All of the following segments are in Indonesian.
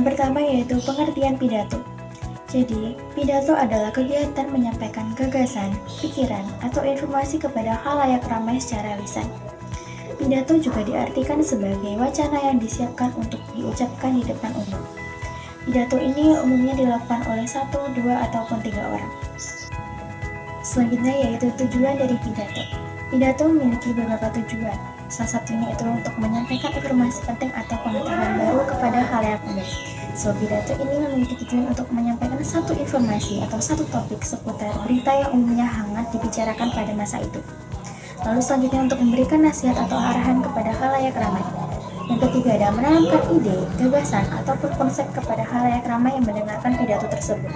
Yang pertama yaitu pengertian pidato. Jadi, pidato adalah kegiatan menyampaikan gagasan, pikiran, atau informasi kepada khalayak ramai secara lisan. Pidato juga diartikan sebagai wacana yang disiapkan untuk diucapkan di depan umum. Pidato ini umumnya dilakukan oleh 1, 2, ataupun 3 orang. Selanjutnya yaitu tujuan dari pidato. Pidato memiliki beberapa tujuan. Salah satunya itu untuk menyampaikan informasi penting atau pengetahuan baru kepada khalayak umum. So, pidato ini memiliki tujuan untuk menyampaikan satu informasi atau satu topik seputar berita yang umumnya hangat dibicarakan pada masa itu. Lalu selanjutnya untuk memberikan nasihat atau arahan kepada khalayak ramai. Yang ketiga ada menanamkan ide, gagasan, ataupun konsep kepada khalayak ramai yang mendengarkan pidato tersebut.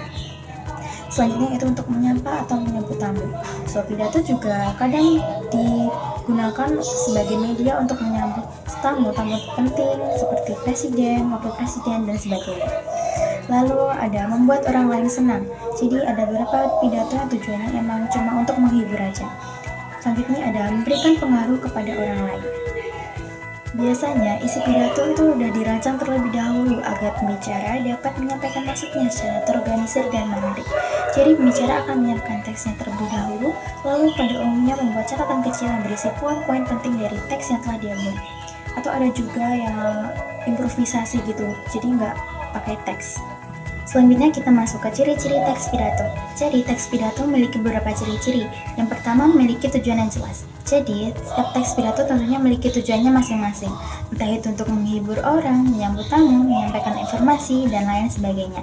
Selanjutnya itu untuk menyapa atau menyambut tamu. So, pidato juga kadang digunakan sebagai media untuk menyambut tamu-tamu penting seperti presiden, wakil presiden, dan sebagainya. Lalu ada membuat orang lain senang. Jadi ada beberapa pidato yang tujuannya emang cuma untuk menghibur aja. Selanjutnya ada memberikan pengaruh kepada orang lain. Biasanya isi pidato itu udah dirancang terlebih dahulu agar pembicara dapat menyampaikan maksudnya secara terorganisir dan menarik. Jadi pembicara akan menyiapkan teksnya terlebih dahulu, lalu pada umumnya membuat catatan kecil yang berisi poin-poin penting dari teks yang telah dia buat. Atau ada juga yang improvisasi gitu, jadi nggak pakai teks. Selanjutnya kita masuk ke ciri-ciri teks pidato. Jadi teks pidato memiliki beberapa ciri-ciri. Yang pertama memiliki tujuan yang jelas. Jadi setiap teks pidato tentunya memiliki tujuannya masing-masing. Entah itu untuk menghibur orang, menyambut tamu, menyampaikan informasi, dan lain sebagainya.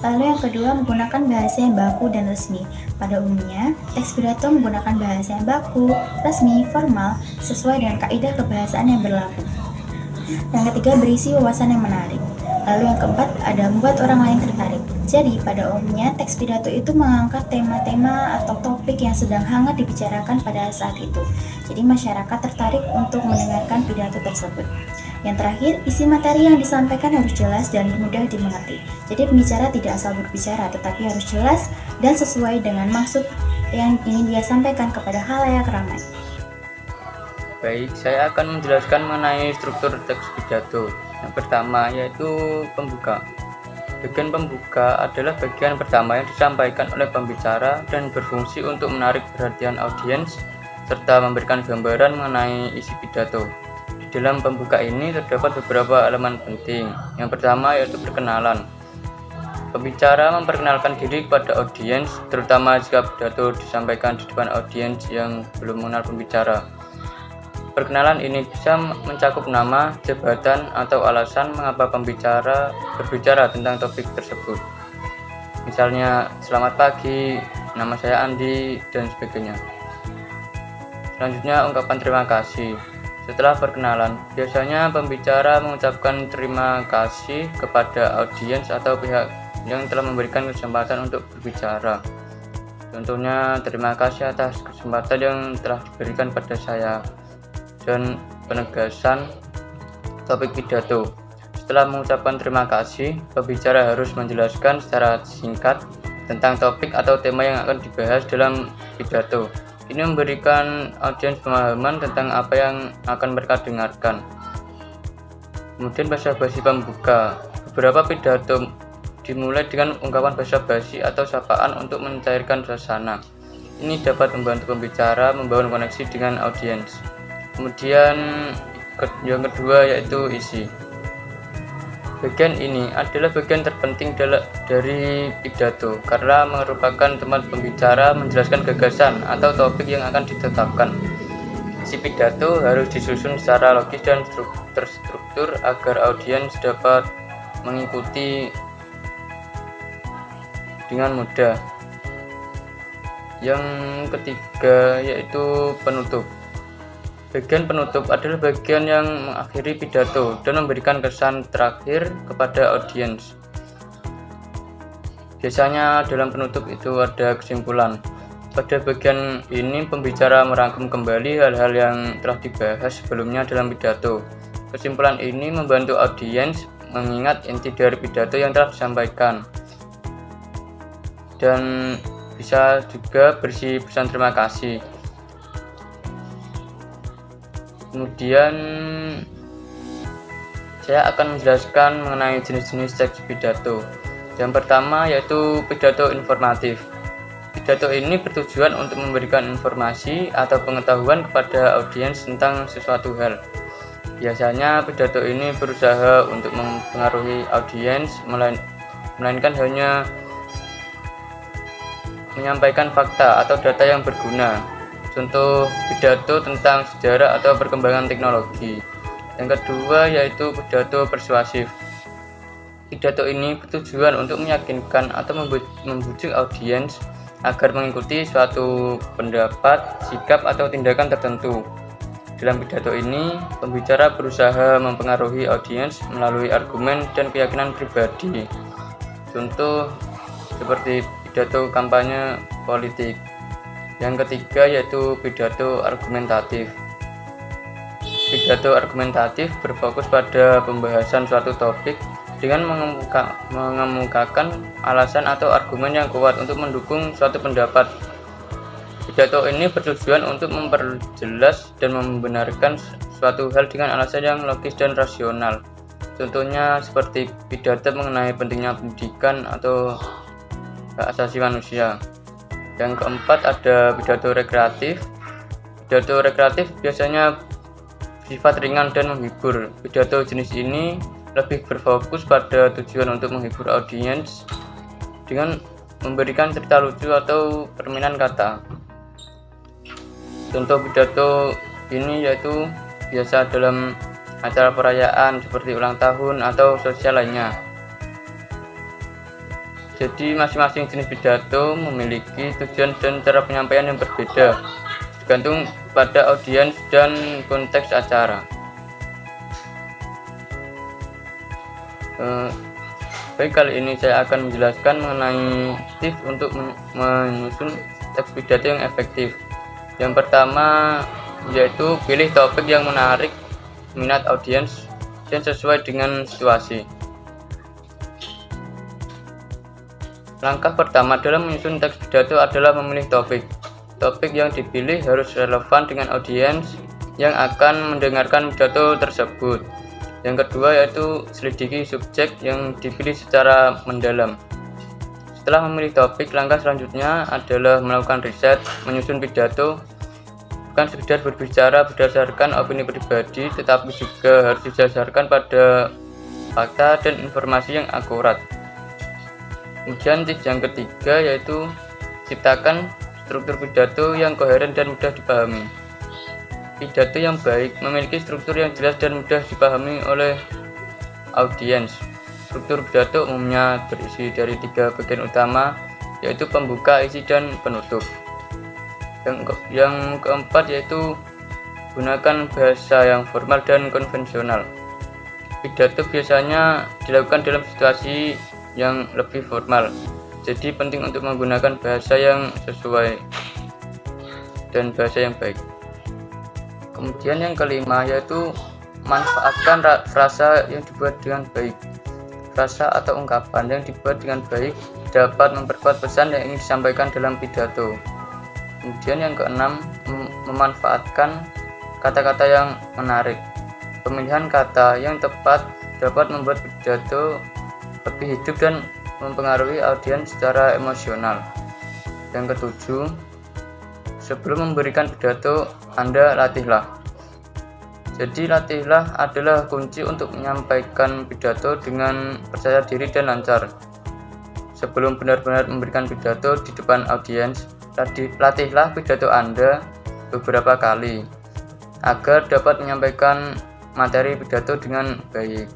Lalu yang kedua menggunakan bahasa yang baku dan resmi. Pada umumnya, teks pidato menggunakan bahasa yang baku, resmi, formal, sesuai dengan kaidah kebahasaan yang berlaku. Yang ketiga berisi wawasan yang menarik. Lalu yang keempat ada membuat orang lain tertarik. Jadi pada umumnya teks pidato itu mengangkat tema-tema atau topik yang sedang hangat dibicarakan pada saat itu. Jadi masyarakat tertarik untuk mendengarkan pidato tersebut. Yang terakhir, isi materi yang disampaikan harus jelas dan mudah dimengerti. Jadi pembicara tidak asal berbicara, tetapi harus jelas dan sesuai dengan maksud yang ingin dia sampaikan kepada khalayak ramai. Baik, saya akan menjelaskan mengenai struktur teks pidato. Yang pertama yaitu pembuka. Bagian pembuka adalah bagian pertama yang disampaikan oleh pembicara dan berfungsi untuk menarik perhatian audiens serta memberikan gambaran mengenai isi pidato. Di dalam pembuka ini terdapat beberapa elemen penting. Yang pertama yaitu perkenalan. Pembicara memperkenalkan diri kepada audiens, terutama jika pidato disampaikan di depan audiens yang belum mengenal pembicara. Perkenalan ini bisa mencakup nama, jabatan, atau alasan mengapa pembicara berbicara tentang topik tersebut. Misalnya, selamat pagi, nama saya Andi, dan sebagainya. Selanjutnya, ungkapan terima kasih. Setelah perkenalan, biasanya pembicara mengucapkan terima kasih kepada audiens atau pihak yang telah memberikan kesempatan untuk berbicara. Contohnya, terima kasih atas kesempatan yang telah diberikan pada saya. Dan penegasan topik pidato. Setelah mengucapkan terima kasih, pembicara harus menjelaskan secara singkat tentang topik atau tema yang akan dibahas dalam pidato. Ini memberikan audiens pemahaman tentang apa yang akan mereka dengarkan. Kemudian basa-basi pembuka. Beberapa pidato dimulai dengan ungkapan basa-basi atau sapaan untuk mencairkan suasana. Ini dapat membantu pembicara membangun koneksi dengan audiens. Kemudian yang kedua yaitu isi. Bagian ini adalah bagian terpenting dari pidato karena merupakan tempat pembicara menjelaskan gagasan atau topik yang akan ditetapkan. Isi pidato harus disusun secara logis dan terstruktur agar audiens dapat mengikuti dengan mudah. Yang ketiga yaitu penutup. Bagian penutup adalah bagian yang mengakhiri pidato dan memberikan kesan terakhir kepada audiens. Biasanya dalam penutup itu ada kesimpulan. Pada bagian ini pembicara merangkum kembali hal-hal yang telah dibahas sebelumnya dalam pidato. Kesimpulan ini membantu audiens mengingat inti dari pidato yang telah disampaikan. Dan bisa juga berisi pesan terima kasih. Kemudian saya akan menjelaskan mengenai jenis-jenis teks pidato. Yang pertama yaitu pidato informatif. Pidato ini bertujuan untuk memberikan informasi atau pengetahuan kepada audiens tentang sesuatu hal. Biasanya pidato ini berusaha untuk mempengaruhi audiens, melainkan hanya menyampaikan fakta atau data yang berguna. Contoh pidato tentang sejarah atau perkembangan teknologi. Yang kedua yaitu pidato persuasif. Pidato ini bertujuan untuk meyakinkan atau membujuk audiens agar mengikuti suatu pendapat, sikap, atau tindakan tertentu. Dalam pidato ini, pembicara berusaha mempengaruhi audiens melalui argumen dan keyakinan pribadi. Contoh seperti pidato kampanye politik. Yang ketiga yaitu pidato argumentatif. Pidato argumentatif berfokus pada pembahasan suatu topik dengan mengemukakan alasan atau argumen yang kuat untuk mendukung suatu pendapat. Pidato ini bertujuan untuk memperjelas dan membenarkan suatu hal dengan alasan yang logis dan rasional. Contohnya seperti pidato mengenai pentingnya pendidikan atau hak asasi manusia. Yang keempat ada pidato rekreatif. Pidato rekreatif biasanya bersifat ringan dan menghibur. Pidato jenis ini lebih berfokus pada tujuan untuk menghibur audiens dengan memberikan cerita lucu atau permainan kata. Contoh pidato ini yaitu biasa dalam acara perayaan seperti ulang tahun atau sosial lainnya. Jadi masing-masing jenis pidato memiliki tujuan dan cara penyampaian yang berbeda, tergantung pada audiens dan konteks acara. Baik, kali ini saya akan menjelaskan mengenai tips untuk menyusun teks pidato yang efektif. Yang pertama yaitu pilih topik yang menarik minat audiens dan sesuai dengan situasi. Langkah pertama dalam menyusun teks pidato adalah memilih topik. Topik yang dipilih harus relevan dengan audiens yang akan mendengarkan pidato tersebut. Yang kedua yaitu selidiki subjek yang dipilih secara mendalam. Setelah memilih topik, langkah selanjutnya adalah melakukan riset. Menyusun pidato bukan sekedar berbicara berdasarkan opini pribadi, tetapi juga harus didasarkan pada fakta dan informasi yang akurat. Kemudian tips yang ketiga yaitu ciptakan struktur pidato yang koheren dan mudah dipahami. Pidato yang baik memiliki struktur yang jelas dan mudah dipahami oleh audiens. Struktur pidato umumnya berisi dari 3 bagian utama, yaitu pembuka, isi, dan penutup. Yang keempat yaitu gunakan bahasa yang formal dan konvensional. Pidato biasanya dilakukan dalam situasi yang lebih formal, jadi penting untuk menggunakan bahasa yang sesuai dan bahasa yang baik. Kemudian yang kelima yaitu manfaatkan frasa yang dibuat dengan baik. Frasa atau ungkapan yang dibuat dengan baik dapat memperkuat pesan yang ingin disampaikan dalam pidato. Kemudian yang keenam, memanfaatkan kata-kata yang menarik. Pemilihan kata yang tepat dapat membuat pidato lebih hidup dan mempengaruhi audiens secara emosional. Yang ketujuh, sebelum memberikan pidato, Anda latihlah. Jadi latihlah adalah kunci untuk menyampaikan pidato dengan percaya diri dan lancar. Sebelum benar-benar memberikan pidato di depan audiens, latihlah pidato Anda beberapa kali agar dapat menyampaikan materi pidato dengan baik.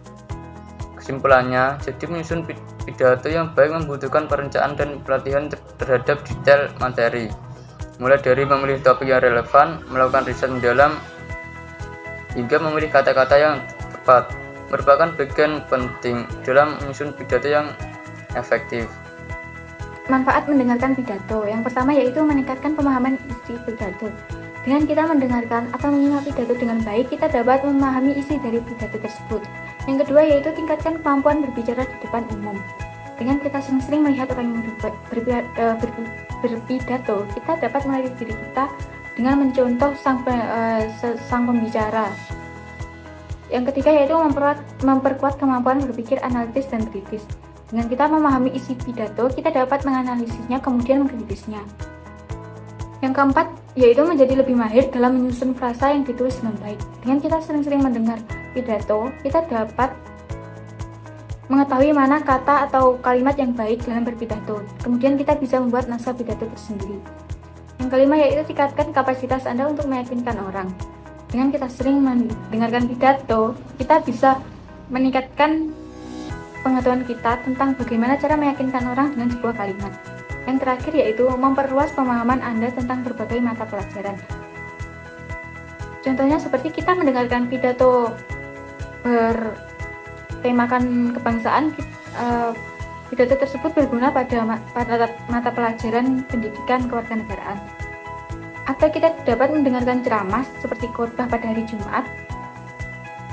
Kesimpulannya, jadi menyusun pidato yang baik membutuhkan perencanaan dan pelatihan terhadap detail materi, mulai dari memilih topik yang relevan, melakukan riset mendalam, hingga memilih kata-kata yang tepat, merupakan bagian penting dalam menyusun pidato yang efektif. Manfaat mendengarkan pidato. Yang pertama yaitu meningkatkan pemahaman isi pidato. Dengan kita mendengarkan atau menyimak pidato dengan baik, kita dapat memahami isi dari pidato tersebut. Yang kedua yaitu tingkatkan kemampuan berbicara di depan umum. Dengan kita sering-sering melihat orang yang berpidato, kita dapat melatih diri kita dengan mencontoh sang pembicara. Yang ketiga yaitu memperkuat kemampuan berpikir analitis dan kritis. Dengan kita memahami isi pidato, kita dapat menganalisisnya kemudian mengkritisnya. Yang keempat yaitu menjadi lebih mahir dalam menyusun frasa yang ditulis dengan baik. Dengan kita sering-sering mendengar pidato, kita dapat mengetahui mana kata atau kalimat yang baik dalam berpidato. Kemudian kita bisa membuat naskah pidato tersendiri. Yang kelima yaitu tingkatkan kapasitas Anda untuk meyakinkan orang. Dengan kita sering mendengarkan pidato, kita bisa meningkatkan pengetahuan kita tentang bagaimana cara meyakinkan orang dengan sebuah kalimat. Yang terakhir yaitu memperluas pemahaman Anda tentang berbagai mata pelajaran. Contohnya seperti kita mendengarkan pidato bertemakan kebangsaan, pidato tersebut berguna pada mata pelajaran pendidikan kewarganegaraan. Atau kita dapat mendengarkan ceramah seperti khotbah pada hari Jumat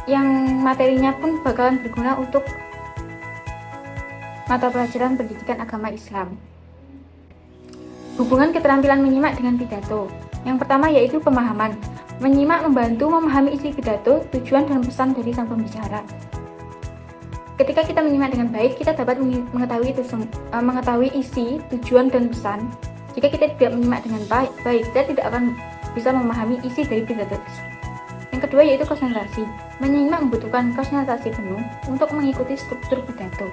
yang materinya pun bakalan berguna untuk mata pelajaran pendidikan agama Islam. Hubungan keterampilan menyimak dengan pidato. Yang pertama yaitu pemahaman. Menyimak membantu memahami isi pidato, tujuan dan pesan dari sang pembicara. Ketika kita menyimak dengan baik, kita dapat mengetahui isi, tujuan dan pesan. Jika kita tidak menyimak dengan baik, kita tidak akan bisa memahami isi dari pidato tersebut. Yang kedua yaitu konsentrasi. Menyimak membutuhkan konsentrasi penuh untuk mengikuti struktur pidato.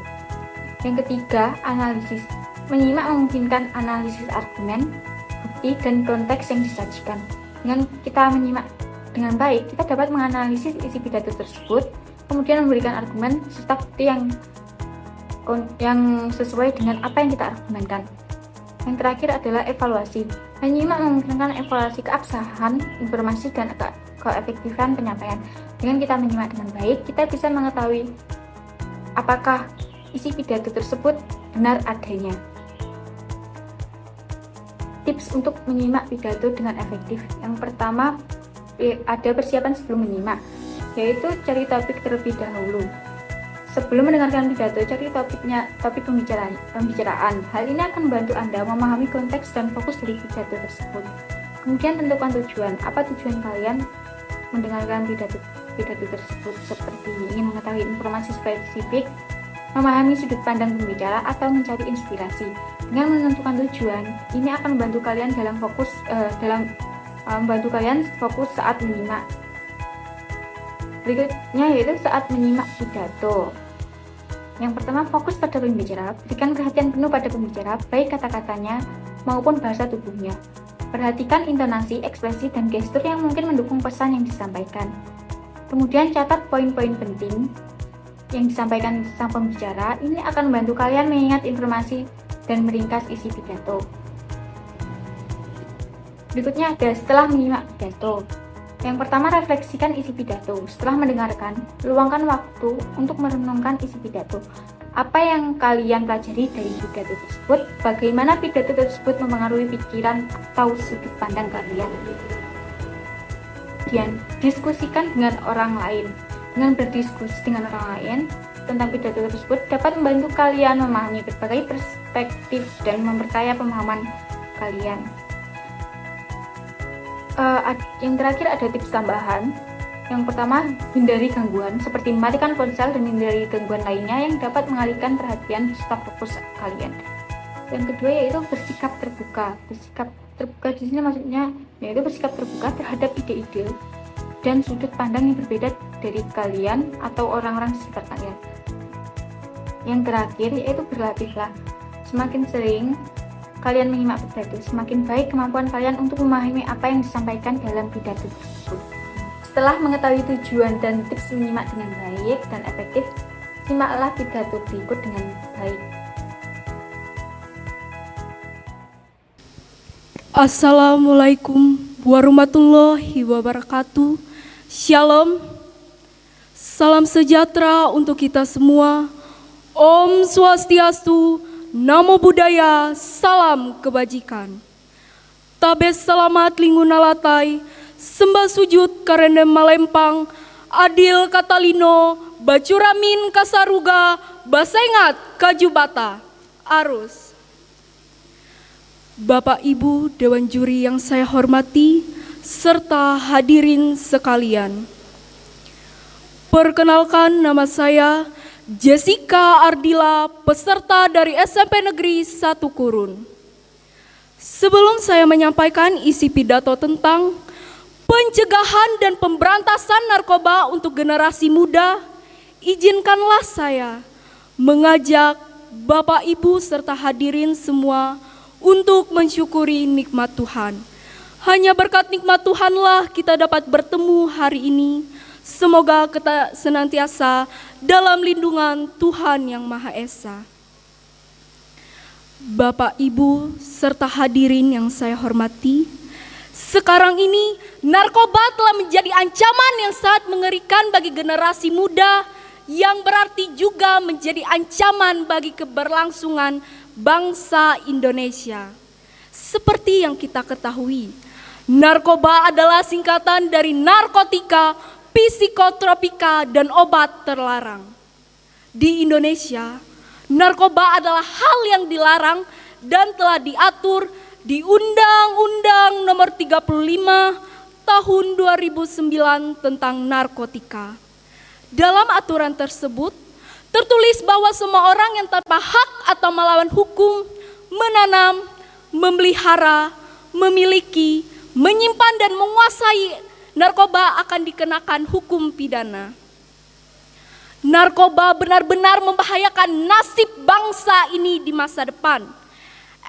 Yang ketiga, analisis. Menyimak memungkinkan analisis argumen, bukti, dan konteks yang disajikan. Dengan kita menyimak dengan baik, kita dapat menganalisis isi pidato tersebut, kemudian memberikan argumen serta bukti yang sesuai dengan apa yang kita argumenkan. Yang terakhir adalah evaluasi. Menyimak memungkinkan evaluasi keabsahan informasi dan keefektifan penyampaian. Dengan kita menyimak dengan baik, kita bisa mengetahui apakah isi pidato tersebut benar adanya. Tips untuk menyimak pidato dengan efektif. Yang pertama, ada persiapan sebelum menyimak, yaitu cari topik terlebih dahulu. Sebelum mendengarkan pidato, cari topik pembicaraan. Hal ini akan membantu Anda memahami konteks dan fokus dari pidato tersebut. Kemudian tentukan tujuan. Apa tujuan kalian mendengarkan pidato tersebut? Seperti ingin mengetahui informasi spesifik, memahami sudut pandang pembicara, atau mencari inspirasi. Dengan menentukan tujuan, ini akan membantu kalian membantu kalian fokus saat menyimak. Berikutnya yaitu saat menyimak pidato. Yang pertama, fokus pada pembicara. Berikan perhatian penuh pada pembicara, baik kata-katanya maupun bahasa tubuhnya. Perhatikan intonasi, ekspresi, dan gestur yang mungkin mendukung pesan yang disampaikan. Kemudian catat poin-poin penting yang disampaikan sang pembicara. Ini akan membantu kalian mengingat informasi dan meringkas isi pidato. Berikutnya ada setelah menyimak pidato. Yang pertama, refleksikan isi pidato. Setelah mendengarkan, luangkan waktu untuk merenungkan isi pidato. Apa yang kalian pelajari dari pidato tersebut? Bagaimana pidato tersebut mempengaruhi pikiran atau sudut pandang kalian? Kemudian, diskusikan dengan orang lain. Dengan berdiskusi dengan orang lain tentang pidato tersebut dapat membantu kalian memahami berbagai perspektif dan memperkaya pemahaman kalian. Yang terakhir ada tips tambahan. Yang pertama, hindari gangguan seperti mematikan ponsel dan hindari gangguan lainnya yang dapat mengalihkan perhatian serta fokus kalian. Yang kedua yaitu bersikap terbuka. Bersikap terbuka di sini maksudnya yaitu bersikap terbuka terhadap ide-ide dan sudut pandang yang berbeda dari kalian atau orang-orang di sekitar kalian. Yang terakhir yaitu berlatihlah. Semakin sering kalian menyimak pidato, semakin baik kemampuan kalian untuk memahami apa yang disampaikan dalam pidato tersebut. Setelah mengetahui tujuan dan tips menyimak dengan baik dan efektif, simaklah pidato berikut dengan baik. Assalamualaikum warahmatullahi wabarakatuh. Shalom. Salam sejahtera untuk kita semua. Om Swastiastu, Namo Buddhaya, salam kebajikan. Tabes selamat lingunalatai, sembah sujud karena malempang, adil katalino, bacuramin kasaruga, basengat kajubata, arus. Bapak Ibu Dewan Juri yang saya hormati, serta hadirin sekalian. Perkenalkan, nama saya Jessica Ardila, peserta dari SMP Negeri 1 Kurun. Sebelum saya menyampaikan isi pidato tentang pencegahan dan pemberantasan narkoba untuk generasi muda, izinkanlah saya mengajak Bapak, Ibu, serta hadirin semua untuk mensyukuri nikmat Tuhan. Hanya berkat nikmat Tuhanlah kita dapat bertemu hari ini. Semoga kita senantiasa dalam lindungan Tuhan Yang Maha Esa. Bapak, Ibu, serta hadirin yang saya hormati, sekarang ini narkoba telah menjadi ancaman yang sangat mengerikan bagi generasi muda, yang berarti juga menjadi ancaman bagi keberlangsungan bangsa Indonesia. Seperti yang kita ketahui, narkoba adalah singkatan dari narkotika, psikotropika, dan obat terlarang. Di Indonesia, narkoba adalah hal yang dilarang dan telah diatur di Undang-Undang Nomor 35 Tahun 2009 tentang narkotika. Dalam aturan tersebut, tertulis bahwa semua orang yang tanpa hak atau melawan hukum menanam, memelihara, memiliki, menyimpan dan menguasai narkoba akan dikenakan hukum pidana. Narkoba benar-benar membahayakan nasib bangsa ini di masa depan.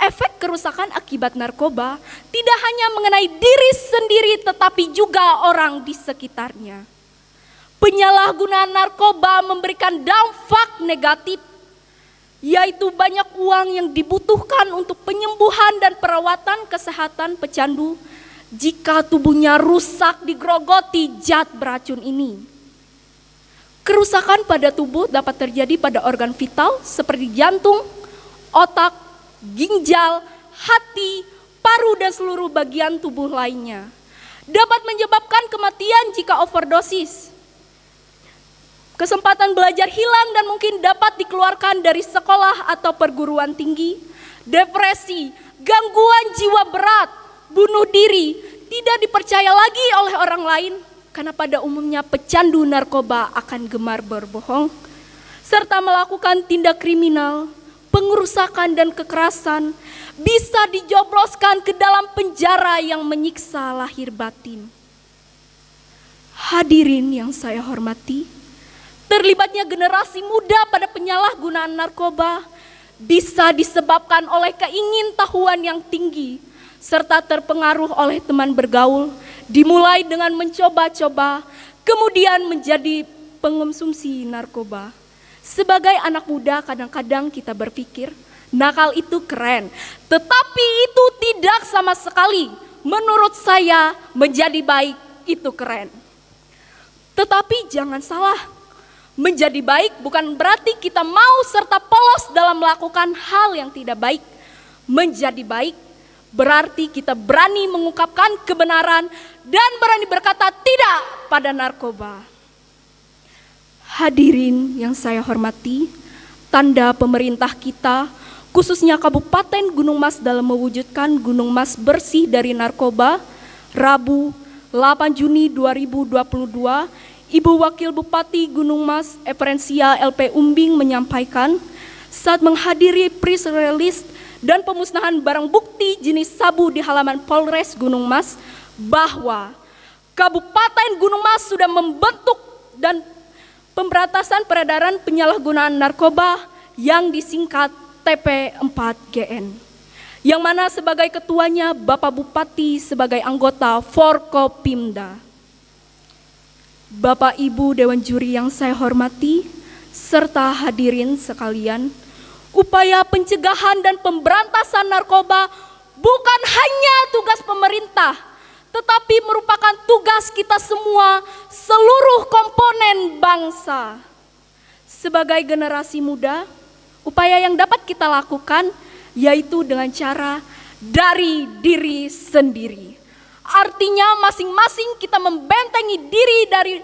Efek kerusakan akibat narkoba tidak hanya mengenai diri sendiri tetapi juga orang di sekitarnya. Penyalahgunaan narkoba memberikan dampak negatif, yaitu banyak uang yang dibutuhkan untuk penyembuhan dan perawatan kesehatan pecandu jika tubuhnya rusak digerogoti zat beracun ini. Kerusakan pada tubuh dapat terjadi pada organ vital seperti jantung, otak, ginjal, hati, paru, dan seluruh bagian tubuh lainnya. Dapat menyebabkan kematian jika overdosis. Kesempatan belajar hilang dan mungkin dapat dikeluarkan dari sekolah atau perguruan tinggi. Depresi, gangguan jiwa berat, bunuh diri, tidak dipercaya lagi oleh orang lain karena pada umumnya pecandu narkoba akan gemar berbohong serta melakukan tindak kriminal, pengerusakan dan kekerasan, bisa dijobloskan ke dalam penjara yang menyiksa lahir batin. Hadirin yang saya hormati, terlibatnya generasi muda pada penyalahgunaan narkoba bisa disebabkan oleh keingintahuan yang tinggi serta terpengaruh oleh teman bergaul, dimulai dengan mencoba-coba, kemudian menjadi pengonsumsi narkoba. Sebagai anak muda kadang-kadang kita berpikir nakal itu keren, tetapi itu tidak sama sekali. Menurut saya menjadi baik itu keren. Tetapi jangan salah, menjadi baik bukan berarti kita mau serta polos dalam melakukan hal yang tidak baik. Menjadi baik berarti kita berani mengungkapkan kebenaran dan berani berkata tidak pada narkoba. Hadirin yang saya hormati, tanda pemerintah kita, khususnya Kabupaten Gunung Mas dalam mewujudkan Gunung Mas bersih dari narkoba, Rabu 8 Juni 2022, Ibu Wakil Bupati Gunung Mas, Eferensia LP Umbing menyampaikan saat menghadiri press release dan pemusnahan barang bukti jenis sabu di halaman Polres Gunung Mas bahwa Kabupaten Gunung Mas sudah membentuk dan pemberantasan peredaran penyalahgunaan narkoba yang disingkat TP4GN, yang mana sebagai ketuanya Bapak Bupati sebagai anggota Forkopimda. Bapak Ibu Dewan Juri yang saya hormati, serta hadirin sekalian, upaya pencegahan dan pemberantasan narkoba bukan hanya tugas pemerintah, tetapi merupakan tugas kita semua, seluruh komponen bangsa. Sebagai generasi muda, upaya yang dapat kita lakukan yaitu dengan cara dari diri sendiri. Artinya masing-masing kita membentengi diri dari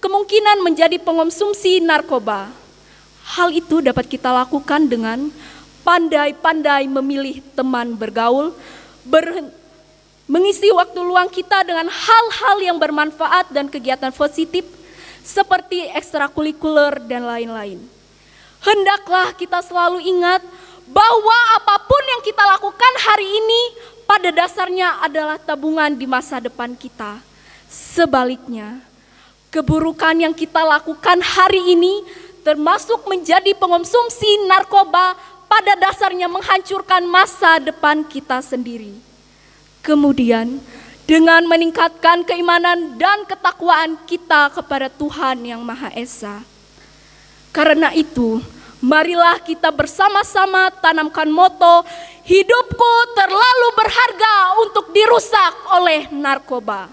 kemungkinan menjadi pengonsumsi narkoba. Hal itu dapat kita lakukan dengan pandai-pandai memilih teman bergaul, mengisi waktu luang kita dengan hal-hal yang bermanfaat dan kegiatan positif, seperti ekstrakurikuler dan lain-lain. Hendaklah kita selalu ingat bahwa apapun yang kita lakukan hari ini pada dasarnya adalah tabungan di masa depan kita. Sebaliknya, keburukan yang kita lakukan hari ini termasuk menjadi pengonsumsi narkoba pada dasarnya menghancurkan masa depan kita sendiri. Kemudian, dengan meningkatkan keimanan dan ketakwaan kita kepada Tuhan yang Maha Esa. Karena itu, marilah kita bersama-sama tanamkan moto, hidupku terlalu berharga untuk dirusak oleh narkoba.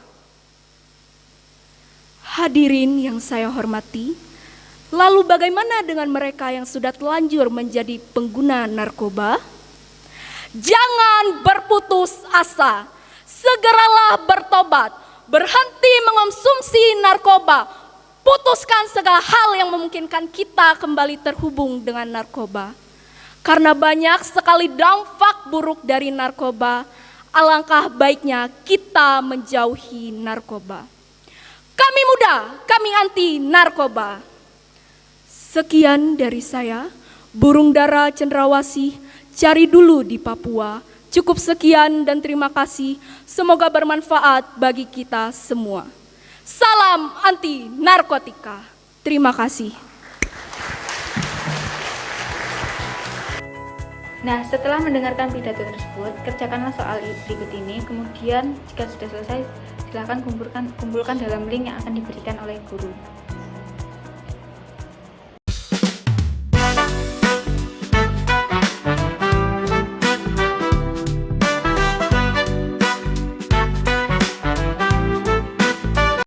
Hadirin yang saya hormati, lalu bagaimana dengan mereka yang sudah telanjur menjadi pengguna narkoba? Jangan berputus asa, segeralah bertobat, berhenti mengonsumsi narkoba, putuskan segala hal yang memungkinkan kita kembali terhubung dengan narkoba. Karena banyak sekali dampak buruk dari narkoba, alangkah baiknya kita menjauhi narkoba. Kami muda, kami anti narkoba. Sekian dari saya, burung dara cendrawasih, cari dulu di Papua. Cukup sekian dan terima kasih. Semoga bermanfaat bagi kita semua. Salam anti narkotika. Terima kasih. Nah, setelah mendengarkan pidato tersebut, kerjakanlah soal berikut ini. Kemudian jika sudah selesai, silakan kumpulkan dalam link yang akan diberikan oleh guru.